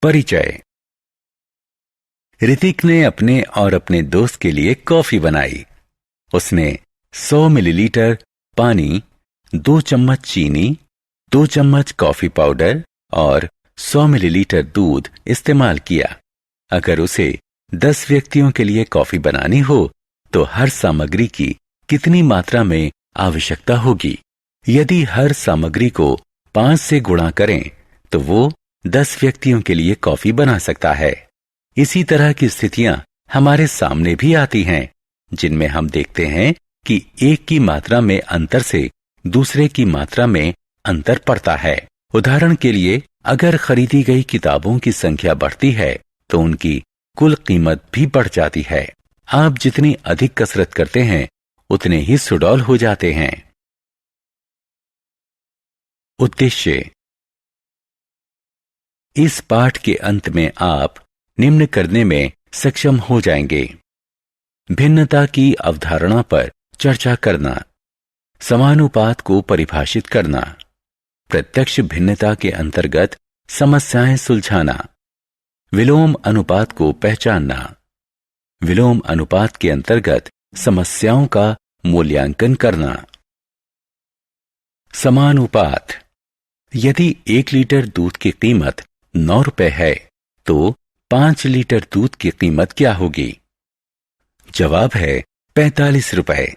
परिचय। ऋतिक ने अपने और अपने दोस्त के लिए कॉफी बनाई। उसने 100 मिलीलीटर पानी, 2 चम्मच चीनी, 2 चम्मच कॉफी पाउडर और 100 मिलीलीटर दूध इस्तेमाल किया। अगर उसे 10 व्यक्तियों के लिए कॉफी बनानी हो तो हर सामग्री की कितनी मात्रा में आवश्यकता होगी? यदि हर सामग्री को 5 से गुणा करें तो वो 10 व्यक्तियों के लिए कॉफी बना सकता है। इसी तरह की स्थितियां हमारे सामने भी आती हैं, जिनमें हम देखते हैं कि एक की मात्रा में अंतर से दूसरे की मात्रा में अंतर पड़ता है। उदाहरण के लिए, अगर खरीदी गई किताबों की संख्या बढ़ती है तो उनकी कुल कीमत भी बढ़ जाती है। आप जितनी अधिक कसरत करते हैं उतने ही सुडौल हो जाते हैं। उद्देश्य। इस पाठ के अंत में आप निम्न करने में सक्षम हो जाएंगे: भिन्नता की अवधारणा पर चर्चा करना, समानुपात को परिभाषित करना, प्रत्यक्ष भिन्नता के अंतर्गत समस्याएं सुलझाना, विलोम अनुपात को पहचानना, विलोम अनुपात के अंतर्गत समस्याओं का मूल्यांकन करना। समानुपात। यदि 1 लीटर दूध की कीमत 9 रुपए है तो 5 लीटर दूध की कीमत क्या होगी? जवाब है 45 रुपए।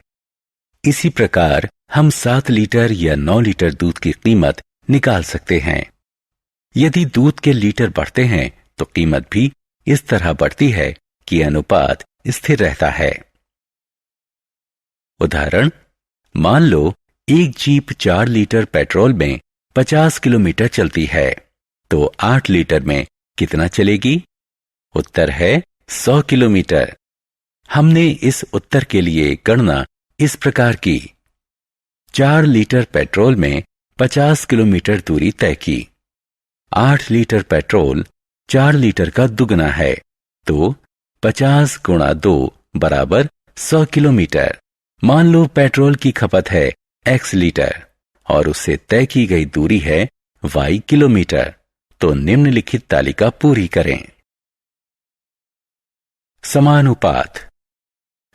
इसी प्रकार हम 7 लीटर या 9 लीटर दूध की कीमत निकाल सकते हैं। यदि दूध के लीटर बढ़ते हैं तो कीमत भी इस तरह बढ़ती है कि अनुपात स्थिर रहता है। उदाहरण, मान लो एक जीप 4 लीटर पेट्रोल में 50 किलोमीटर चलती है तो 8 लीटर में कितना चलेगी? उत्तर है 100 किलोमीटर। हमने इस उत्तर के लिए गणना इस प्रकार की: 4 लीटर पेट्रोल में 50 किलोमीटर दूरी तय की। 8 लीटर पेट्रोल 4 लीटर का दुगना है तो 50 गुणा 2 बराबर 100 किलोमीटर। मान लो पेट्रोल की खपत है x लीटर और उससे तय की गई दूरी है y किलोमीटर, तो निम्नलिखित तालिका पूरी करें। समानुपात।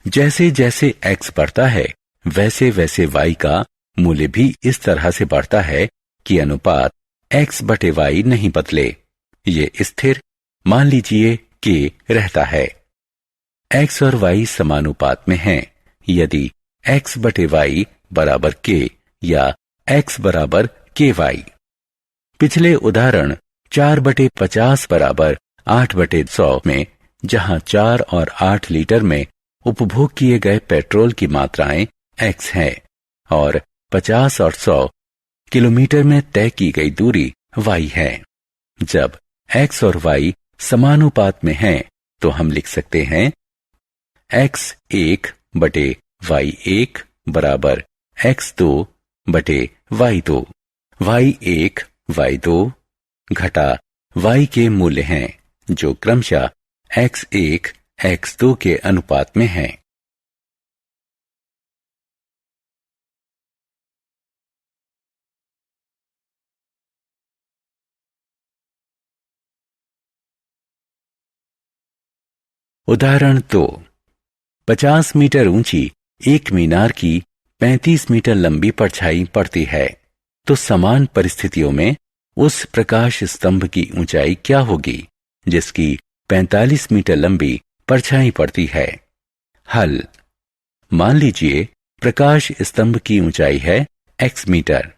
जैसे जैसे x बढ़ता है वैसे वैसे y का मूल्य भी इस तरह से बढ़ता है कि अनुपात x बटे y नहीं बदले, ये स्थिर, मान लीजिए k रहता है। x और y समानुपात में हैं यदि x बटे y बराबर k या x बराबर ky। पिछले उदाहरण 4 बटे 50 बराबर 8 बटे 100 में, जहां 4 और 8 लीटर में उपभोग किए गए पेट्रोल की मात्राएं x हैं और 50 और 100 किलोमीटर में तय की गई दूरी y है। जब x और y समानुपात में हैं तो हम लिख सकते हैं x1 बटे y1 बराबर x2 बटे y2। y1 y2 घटा y के मूल्य हैं जो क्रमशः x1 x2 के अनुपात में हैं। उदाहरण 2, 50 मीटर ऊंची एक मीनार की 35 मीटर लंबी परछाई पड़ती है, तो समान परिस्थितियों में उस प्रकाश स्तंभ की ऊंचाई क्या होगी जिसकी 45 मीटर लंबी परछाई पड़ती है? हल। मान लीजिए प्रकाश स्तंभ की ऊंचाई है x मीटर।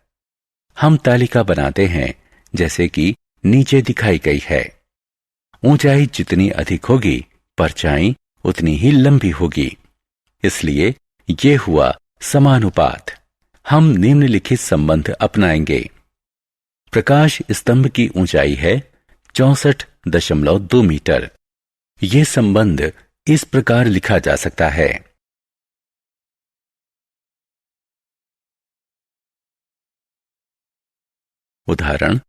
हम तालिका बनाते हैं जैसे कि नीचे दिखाई गई है। ऊंचाई जितनी अधिक होगी परछाई उतनी ही लंबी होगी, इसलिए ये हुआ समानुपात। हम निम्नलिखित संबंध अपनाएंगे। प्रकाश स्तंभ की ऊंचाई है 64.2 मीटर। यह संबंध इस प्रकार लिखा जा सकता है: उदाहरण,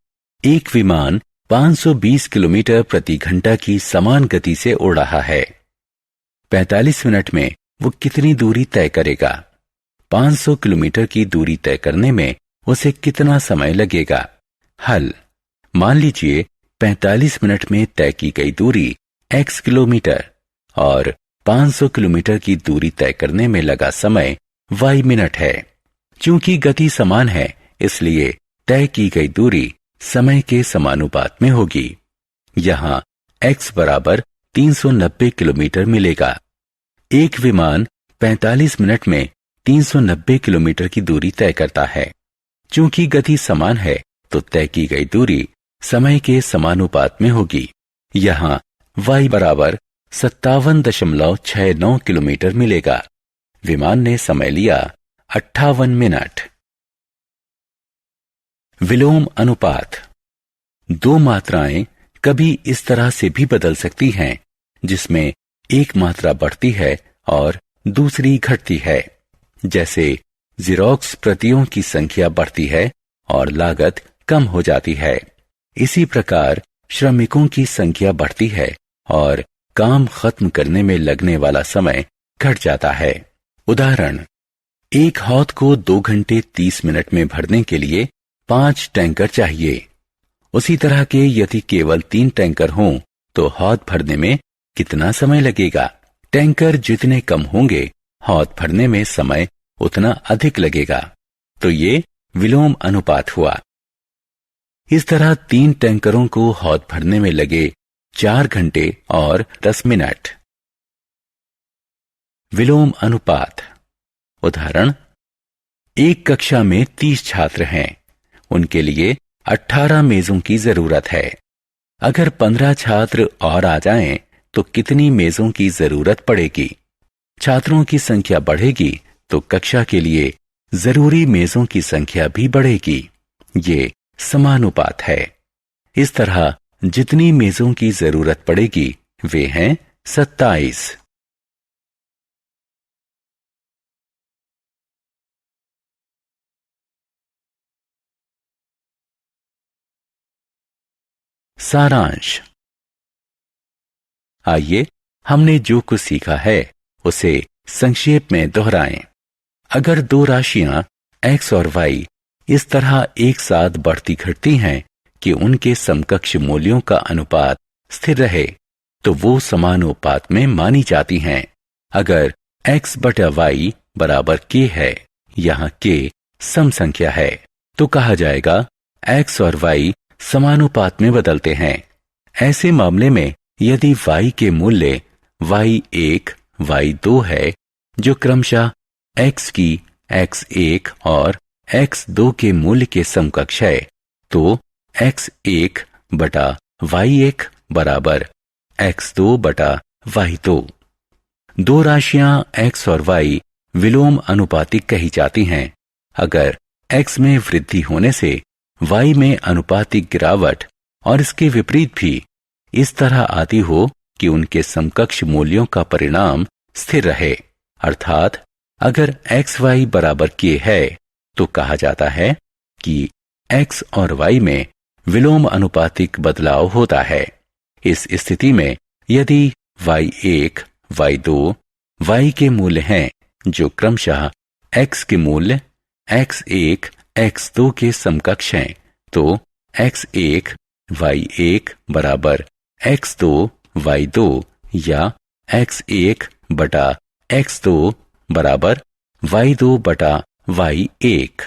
एक विमान 520 किलोमीटर प्रति घंटा की समान गति से उड़ रहा है। 45 मिनट में वो कितनी दूरी तय करेगा? 500 किलोमीटर की दूरी तय करने में उसे कितना समय लगेगा? हल। मान लीजिए 45 मिनट में तय की गई दूरी x किलोमीटर और 500 किलोमीटर की दूरी तय करने में लगा समय y मिनट है। चूंकि गति समान है, इसलिए तय की गई दूरी समय के समानुपात में होगी। यहां x बराबर 390 किलोमीटर मिलेगा। एक विमान 45 मिनट में 390 किलोमीटर की दूरी तय करता है। चूंकि गति समान है, तो तय की गई दूरी समय के समानुपात में होगी। यहां y बराबर 57.69 किलोमीटर मिलेगा। विमान ने समय लिया 58 मिनट। विलोम अनुपात। दो मात्राएं कभी इस तरह से भी बदल सकती हैं, जिसमें एक मात्रा बढ़ती है और दूसरी घटती है। जैसे ज़ेरॉक्स प्रतियों की संख्या बढ़ती है और लागत कम हो जाती है। इसी प्रकार श्रमिकों की संख्या बढ़ती है और काम खत्म करने में लगने वाला समय घट जाता है। उदाहरण, एक हौद को 2 घंटे 30 मिनट में भरने के लिए 5 टैंकर चाहिए। उसी तरह के यदि केवल 3 टैंकर हों तो हौद भरने में कितना समय लगेगा? टैंकर जितने कम होंगे, हौद भरने में समय उतना अधिक लगेगा। तो ये विलोम अनुपात हुआ। इस तरह 3 टैंकरों को हौद भरने में लगे 4 घंटे और 10 मिनट। विलोम अनुपात। उदाहरण, एक कक्षा में 30 छात्र हैं। उनके लिए 18 मेजों की जरूरत है। अगर 15 छात्र और आ जाएं, तो कितनी मेजों की जरूरत पड़ेगी? छात्रों की संख्या बढ़ेगी तो कक्षा के लिए जरूरी मेजों की संख्या भी बढ़ेगी। ये समानुपात है। इस तरह जितनी मेजों की जरूरत पड़ेगी वे हैं 27। सारांश। आइए हमने जो कुछ सीखा है उसे संक्षेप में दोहराएं। अगर दो राशियां x और y इस तरह एक साथ बढ़ती घटती हैं कि उनके समकक्ष मूल्यों का अनुपात स्थिर रहे, तो वो समानुपात में मानी जाती हैं। अगर x बटा y बराबर k है, यहाँ k सम संख्या है, तो कहा जाएगा x और y समानुपात में बदलते हैं। ऐसे मामले में यदि y के मूल्य y1, y2 है, जो क्रमशः x की x1 और x2 के मूल्य के समकक्ष है, तो x1 बटा y1 बराबर x2 बटा y2। दो राशियां x और y विलोम अनुपातिक कही जाती हैं अगर x में वृद्धि होने से y में अनुपातिक गिरावट और इसके विपरीत भी इस तरह आती हो कि उनके समकक्ष मूल्यों का परिणाम स्थिर रहे। अर्थात अगर xy बराबर k है, तो कहा जाता है कि x और y में विलोम अनुपातिक बदलाव होता है। इस स्थिति में यदि y1, y2, y के मूल्य हैं जो क्रमशः x के मूल्य x1, x2 के समकक्ष हैं, तो x1, y1 बराबर x2, y2 या x1 बटा x2 बराबर y2 बटा y1।